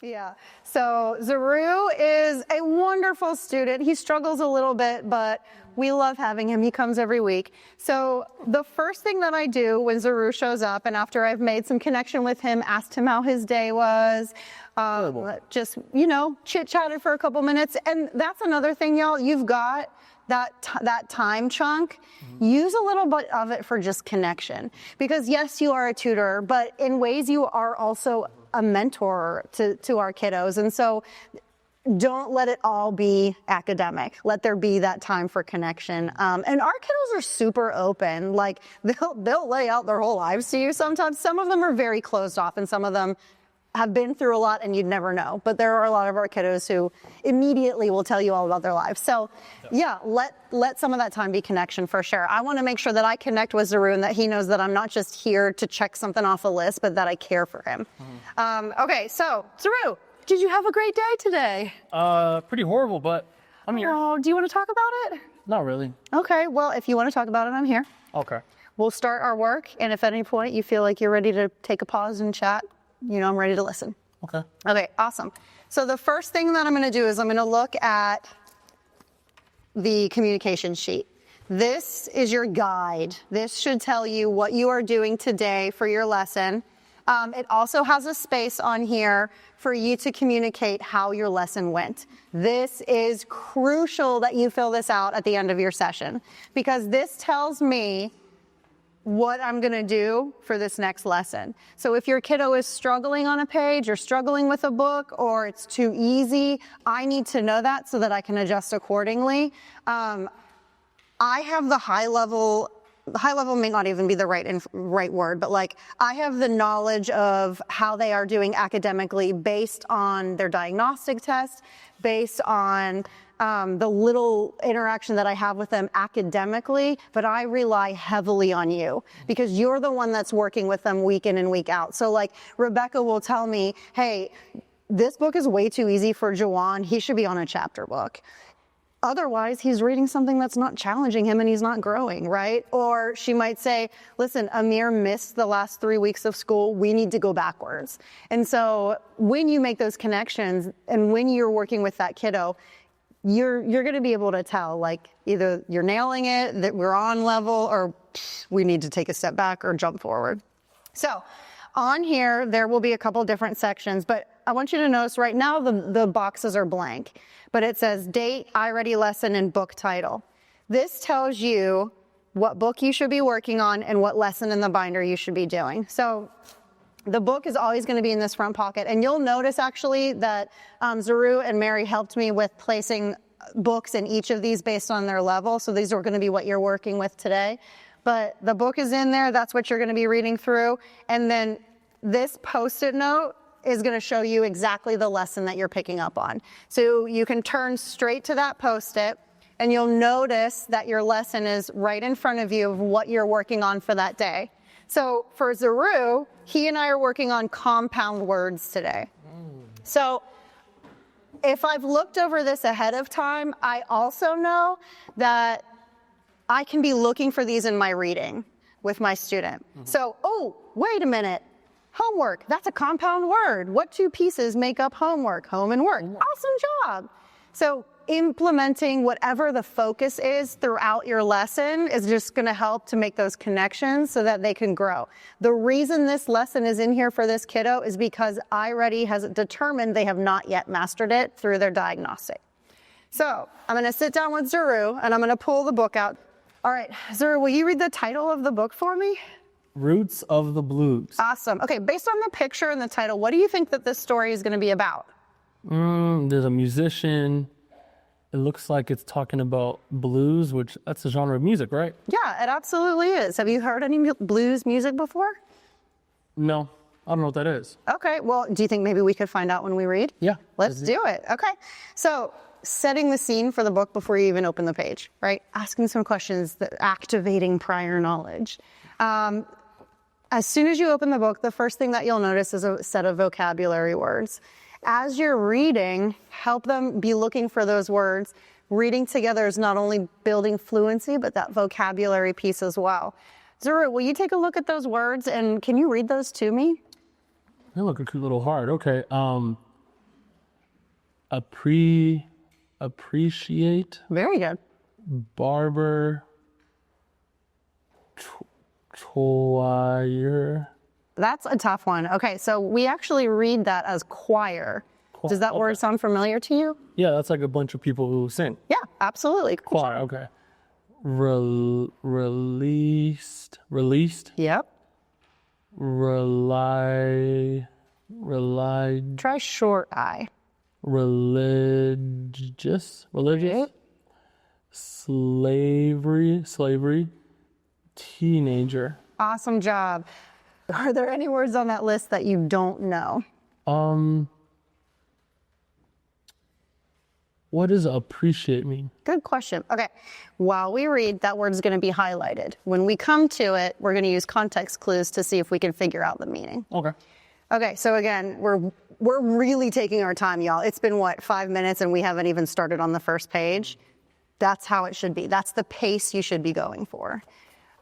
Yeah. So Zaru is a wonderful student. He struggles a little bit, but we love having him. He comes every week. So the first thing that I do when Zaru shows up, and after I've made some connection with him, asked him how his day was, just, chit-chatted for a couple minutes. And that's another thing, y'all. You've got that time chunk. Use a little bit of it for just connection. Because yes, you are a tutor, but in ways you are also a mentor to our kiddos. And so don't let it all be academic. Let there be that time for connection. And our kiddos are super open. Like they'll lay out their whole lives to you sometimes. Some of them are very closed off and some of them have been through a lot and you'd never know. But there are a lot of our kiddos who immediately will tell you all about their lives. So yeah, let some of that time be connection for sure. I want to make sure that I connect with Zaru and that he knows that I'm not just here to check something off a list, but that I care for him. Okay, so Zaru, did you have a great day today? Pretty horrible, but I'm here. Oh, do you want to talk about it? Not really. Okay, well, if you want to talk about it, I'm here. Okay. We'll start our work, and if at any point you feel like you're ready to take a pause and chat, I'm ready to listen. Okay. Okay, awesome. So the first thing that I'm going to do is I'm going to look at the communication sheet. This is your guide. This should tell you what you are doing today for your lesson. It also has a space on here for you to communicate how your lesson went. This is crucial that you fill this out at the end of your session because this tells me what I'm going to do for this next lesson. So if your kiddo is struggling on a page or struggling with a book or it's too easy, I need to know that so that I can adjust accordingly. I have the high level may not even be the right word, but like I have the knowledge of how they are doing academically based on their diagnostic test, based on the little interaction that I have with them academically, but I rely heavily on you because you're the one that's working with them week in and week out. So like Rebecca will tell me, hey, this book is way too easy for Jawan. He should be on a chapter book. Otherwise, he's reading something that's not challenging him and he's not growing, right? Or she might say, listen, Amir missed the last 3 weeks of school. We need to go backwards. And so when you make those connections and when you're working with that kiddo, you're going to be able to tell, like, either you're nailing it, that we're on level, or we need to take a step back or jump forward. So on here, there will be a couple different sections, but I want you to notice right now the boxes are blank, but it says date, iReady lesson, and book title. This tells you what book you should be working on and what lesson in the binder you should be doing. So the book is always going to be in this front pocket. And you'll notice actually that Zaru and Mary helped me with placing books in each of these based on their level. So these are going to be what you're working with today. But the book is in there. That's what you're going to be reading through. And then this Post-it note is going to show you exactly the lesson that you're picking up on. So you can turn straight to that Post-it and you'll notice that your lesson is right in front of you of what you're working on for that day. So for Zaru, he and I are working on compound words today. So if I've looked over this ahead of time, I also know that I can be looking for these in my reading with my student. So, oh, wait a minute. Homework, that's a compound word. What two pieces make up homework? Home and work. Awesome job. So implementing whatever the focus is throughout your lesson is just going to help to make those connections so that they can grow. The reason this lesson is in here for this kiddo is because iReady has determined they have not yet mastered it through their diagnostic. So I'm going to sit down with Zaru and I'm going to pull the book out. All right, Zaru, will you read the title of the book for me? Roots of the Blues. Awesome. Okay, based on the picture and the title, what do you think that this story is going to be about? There's a musician. It looks like it's talking about blues, which that's a genre of music, right? Yeah, it absolutely is. Have you heard any blues music before? No, I don't know what that is. Okay, well, do you think maybe we could find out when we read? Yeah. Let's do it. Okay. So setting the scene for the book before you even open the page, right? Asking some questions, activating prior knowledge. As soon as you open the book, the first thing that you'll notice is a set of vocabulary words. As you're reading, help them be looking for those words. Reading together is not only building fluency, but that vocabulary piece as well. Zaru, will you take a look at those words and can you read those to me? They look a little hard. Okay. appreciate, Very good. barber, choir. That's a tough one. Okay, so we actually read that as choir. Does that word sound familiar to you? Yeah, that's like a bunch of people who sing. Yeah, absolutely. Choir, okay. Released, Yep. relied, Try short I. religious, slavery, teenager. Awesome job. Are there any words on that list that you don't know? What does appreciate mean? Good question. Okay. While we read, that word's going to be highlighted. When we come to it, we're going to use context clues to see if we can figure out the meaning. Okay. Okay, so again, we're really taking our time, y'all. It's been, 5 minutes, and we haven't even started on the first page. That's how it should be. That's the pace you should be going for.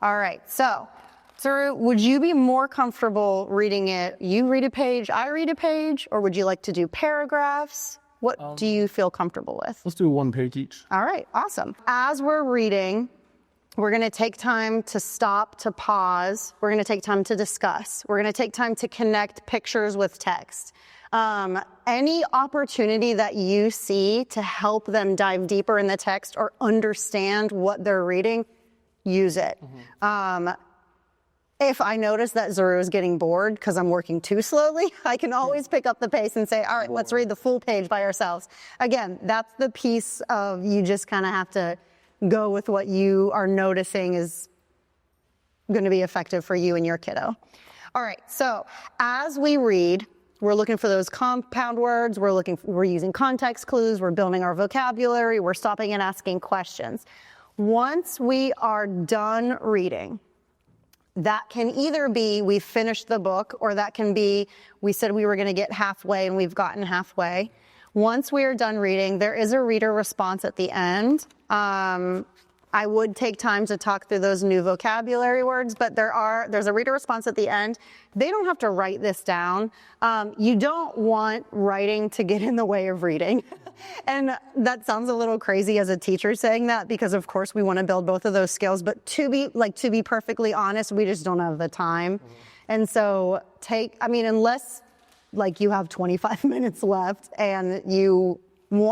All right, so, Saru, would you be more comfortable reading it? You read a page, I read a page, or would you like to do paragraphs? What do you feel comfortable with? Let's do 1 page each. All right, awesome. As we're reading, we're going to take time to stop, to pause. We're going to take time to discuss. We're going to take time to connect pictures with text. Any opportunity that you see to help them dive deeper in the text or understand what they're reading, use it. If I notice that Zuru is getting bored because I'm working too slowly, I can always pick up the pace and say, all right, let's read the full page by ourselves. Again, that's the piece of you just kind of have to go with what you are noticing is going to be effective for you and your kiddo. All right, so as we read, we're looking for those compound words, we're using context clues, we're building our vocabulary, we're stopping and asking questions. Once we are done reading, that can either be we finished the book, or that can be we said we were going to get halfway and we've gotten halfway. Once we are done reading, there is a reader response at the end. I would take time to talk through those new vocabulary words, but there's a reader response at the end. They don't have to write this down. You don't want writing to get in the way of reading. And that sounds a little crazy as a teacher saying that, because of course we want to build both of those skills, but to be perfectly honest, we just don't have the time. And so unless you have 25 minutes left and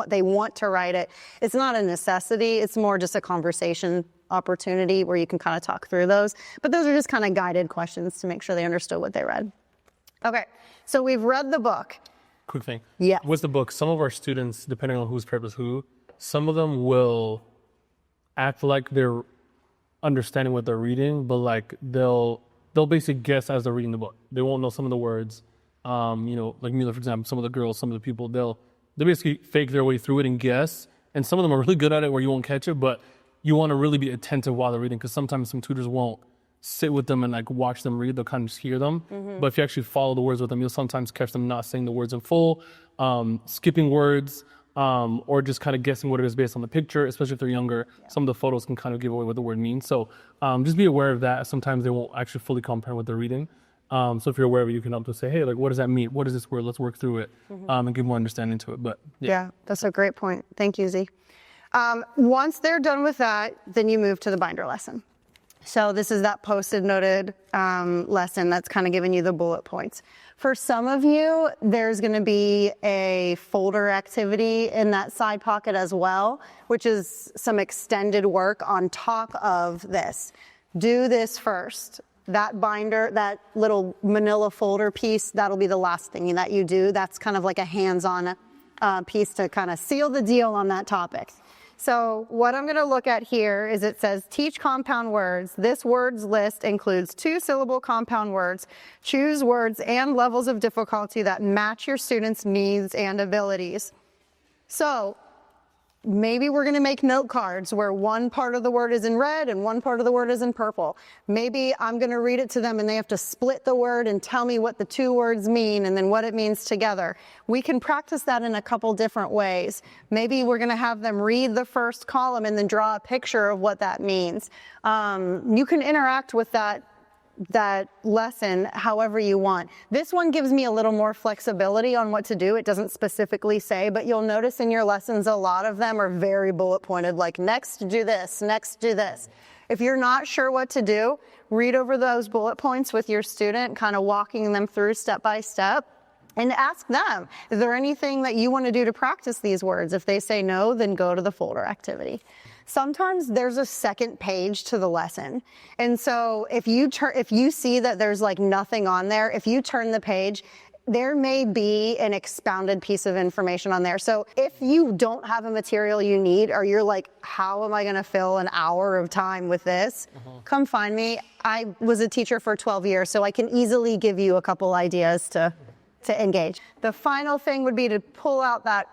they want to write it, it's not a necessity. It's more just a conversation opportunity where you can kind of talk through those. But those are just kind of guided questions to make sure they understood what they read. Okay, so we've read the book. Quick thing. Yeah. With the book, some of our students, depending on who's paired with who, some of them will act like they're understanding what they're reading, but they'll basically guess as they're reading the book. They won't know some of the words. Like Mila, for example, some of the girls, some of the people, they basically fake their way through it and guess. And some of them are really good at it where you won't catch it, but you want to really be attentive while they're reading, because sometimes some tutors won't sit with them and watch them read. They'll kind of just hear them. Mm-hmm. But if you actually follow the words with them, you'll sometimes catch them not saying the words in full, skipping words, or just kind of guessing what it is based on the picture, especially if they're younger. Yeah. Some of the photos can kind of give away what the word means. So just be aware of that. Sometimes they won't actually fully comprehend what they're reading. So if you're aware of it, you can help to say, hey, what does that mean? What is this word? Let's work through it, and give more understanding to it. But yeah, that's a great point. Thank you, Z. Once they're done with that, then you move to the binder lesson. So this is that posted noted lesson that's kind of giving you the bullet points. For some of you, there's going to be a folder activity in that side pocket as well, which is some extended work on top of this. Do this first. That binder, that little manila folder piece, that'll be the last thing that you do. That's kind of like a hands-on piece to kind of seal the deal on that topic. So what I'm going to look at here is it says, teach compound words. This words list includes 2-syllable compound words. Choose words and levels of difficulty that match your students' needs and abilities. So maybe we're going to make note cards where one part of the word is in red and one part of the word is in purple. Maybe I'm going to read it to them and they have to split the word and tell me what the two words mean and then what it means together. We can practice that in a couple different ways. Maybe we're going to have them read the first column and then draw a picture of what that means. You can interact with that that lesson however you want. This one gives me a little more flexibility on what to do. It doesn't specifically say, but you'll notice in your lessons, a lot of them are very bullet pointed, like next do this, next do this. If you're not sure what to do, read over those bullet points with your student, kind of walking them through step by step. And ask them, is there anything that you want to do to practice these words? If they say no, then go to the folder activity. Sometimes there's a second page to the lesson. And so if you see that there's like nothing on there, if you turn the page, there may be an expounded piece of information on there. So if you don't have a material you need, or you're like, how am I going to fill an hour of time with this? Come find me. I was a teacher for 12 years, so I can easily give you a couple ideas to engage. The final thing would be to pull out that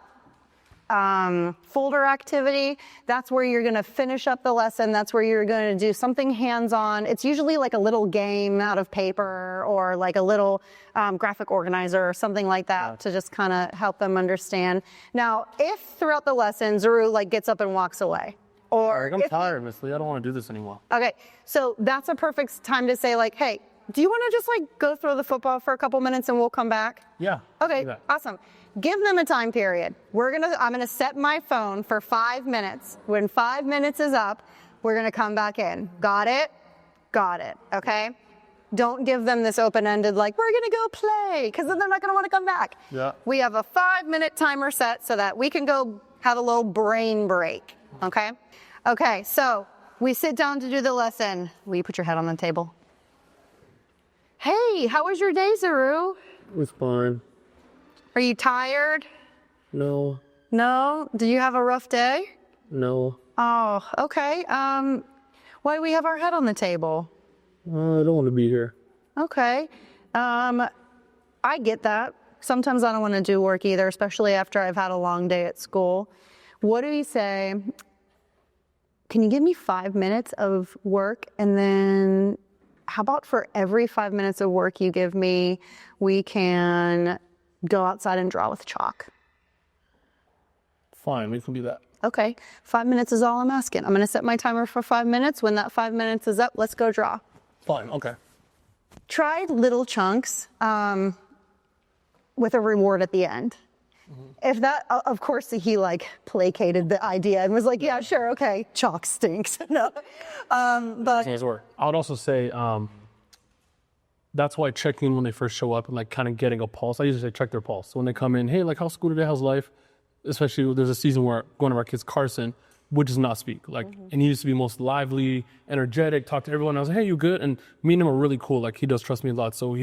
folder activity. That's where you're going to finish up the lesson. That's where you're going to do something hands-on. It's usually like a little game out of paper, or like a little graphic organizer or something like that, to just kind of help them understand. Now, if throughout the lesson Zuru like gets up and walks away, or I'm tired, Miss Lee. I don't want to do this anymore. Okay, so that's a perfect time to say like, hey, do you want to just like go throw the football for a couple minutes and we'll come back? Yeah. Okay, awesome. Give them a time period. I'm gonna set my phone for 5 minutes. When 5 minutes is up, we're gonna come back in. Got it? Got it, okay? Don't give them this open-ended like, we're gonna go play, because then they're not gonna wanna come back. Yeah. We have a 5-minute timer set so that we can go have a little brain break, okay? Okay, so we sit down to do the lesson. Will you put your head on the table? Hey, how was your day, Zuru? It was fine. Are you tired? No. No? Did you have a rough day? No. Oh, okay. Why do we have our head on the table? I don't want to be here. Okay. I get that. Sometimes I don't want to do work either, especially after I've had a long day at school. What do we say? Can you give me 5 minutes of work, and then how about for every 5 minutes of work you give me, we can go outside and draw with chalk? Fine, we can do that. Okay, 5 minutes is all I'm asking. I'm going to set my timer for 5 minutes. When that 5 minutes is up, let's go draw. Fine, okay. Try little chunks with a reward at the end. If that, of course, he like placated the idea and was like, yeah, sure, okay, chalk stinks. No, but I would also say that's why checking when they first show up and like kind of getting a pulse. I usually say check their pulse. So when they come in, hey, like how's school today? How's life? Especially there's a season where one of our kids, Carson, would just not speak. Like, and he used to be most lively, energetic, talk to everyone. I was like, hey, you good? And me and him are really cool. Like he does trust me a lot. So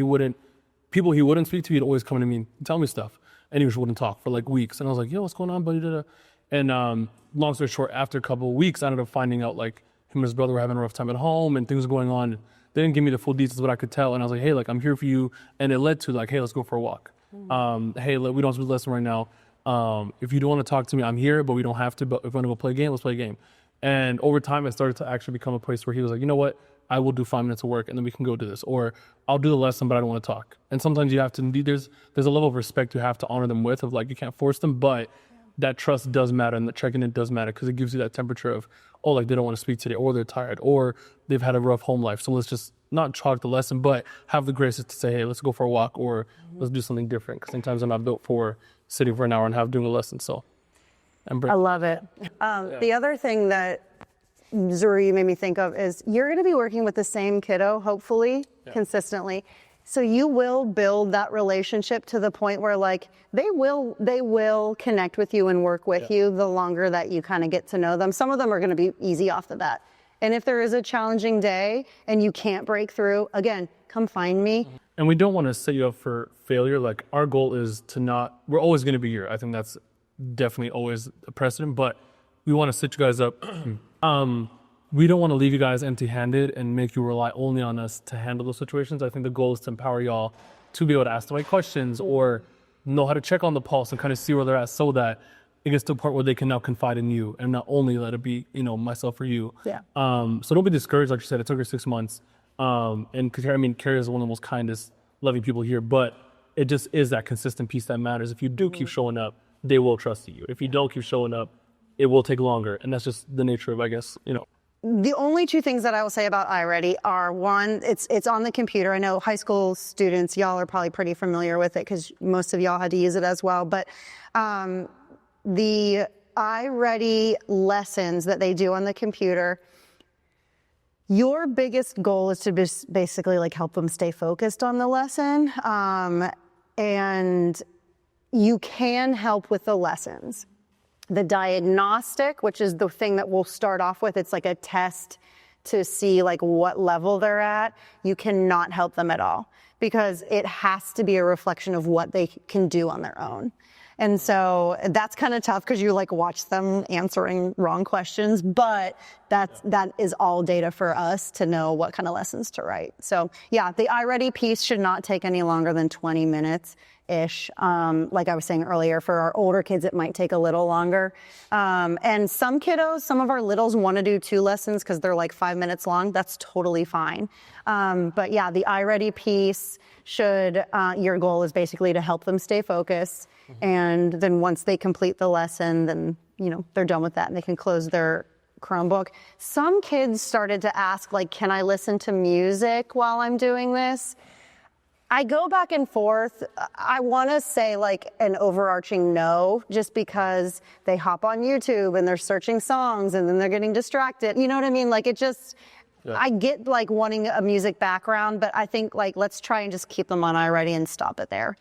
people he wouldn't speak to, he'd always come to me and tell me stuff. And he just wouldn't talk for like weeks. And I was like, yo, what's going on, buddy? And long story short, after a couple of weeks, I ended up finding out like him and his brother were having a rough time at home and things were going on. They didn't give me the full details, but I could tell. And I was like, hey, like I'm here for you. And it led to like, hey, let's go for a walk. Hey, we don't have to do the lesson right now. If you don't want to talk to me, I'm here, but we don't have to. But if we want to go play a game, let's play a game. And over time, it started to actually become a place where he was like, you know what? I will do 5 minutes of work and then we can go do this. Or I'll do the lesson, but I don't want to talk. And sometimes you have to, there's a level of respect you have to honor them with, of like, you can't force them, but that trust does matter and the checking in does matter because it gives you that temperature of, oh, like they don't want to speak today, or they're tired, or they've had a rough home life. So let's just not chalk the lesson, but have the grace to say, hey, let's go for a walk, or let's do something different. Because sometimes I'm not built for sitting for an hour and half doing a lesson. So I love it. The other thing that Zuri, you made me think of is you're going to be working with the same kiddo, hopefully, consistently. So you will build that relationship to the point where like they will connect with you and work with you the longer that you kind of get to know them. Some of them are going to be easy off the bat. And if there is a challenging day and you can't break through, again, come find me. And we don't want to set you up for failure. Like our goal is to not, we're always going to be here. I think that's definitely always a precedent, but we want to set you guys up. We don't want to leave you guys empty-handed and make you rely only on us to handle those situations. I think the goal is to empower y'all to be able to ask the right questions or know how to check on the pulse and kind of see where they're at, so that it gets to a point where they can now confide in you and not only let it be, myself or you. Yeah. So don't be discouraged. Like you said, it took her 6 months. And Carrie is one of the most kindest, loving people here, but it just is that consistent piece that matters. If you do keep showing up, they will trust you. If you don't keep showing up, it will take longer. And that's just the nature of, I guess, The only two things that I will say about iReady are, one, it's on the computer. I know high school students, y'all are probably pretty familiar with it because most of y'all had to use it as well. But the iReady lessons that they do on the computer, your biggest goal is to just basically like help them stay focused on the lesson. And you can help with the lessons. The diagnostic, which is the thing that we'll start off with, it's like a test to see like what level they're at. You cannot help them at all because it has to be a reflection of what they can do on their own. And so that's kind of tough because you like watch them answering wrong questions, but that is all data for us to know what kind of lessons to write. So yeah, the iReady piece should not take any longer than 20 minutes-ish. Like I was saying earlier, for our older kids, it might take a little longer. And some kiddos, some of our littles want to do 2 lessons because they're like 5 minutes long. That's totally fine. But yeah, the iReady piece should, your goal is basically to help them stay focused. And then once they complete the lesson, then, you know, they're done with that and they can close their Chromebook. Some kids started to ask, like, can I listen to music while I'm doing this? I go back and forth. I want to say like an overarching no, just because they hop on YouTube and they're searching songs and then they're getting distracted. You know what I mean? Like it just, I get like wanting a music background, but I think like let's try and just keep them on iReady and stop it there.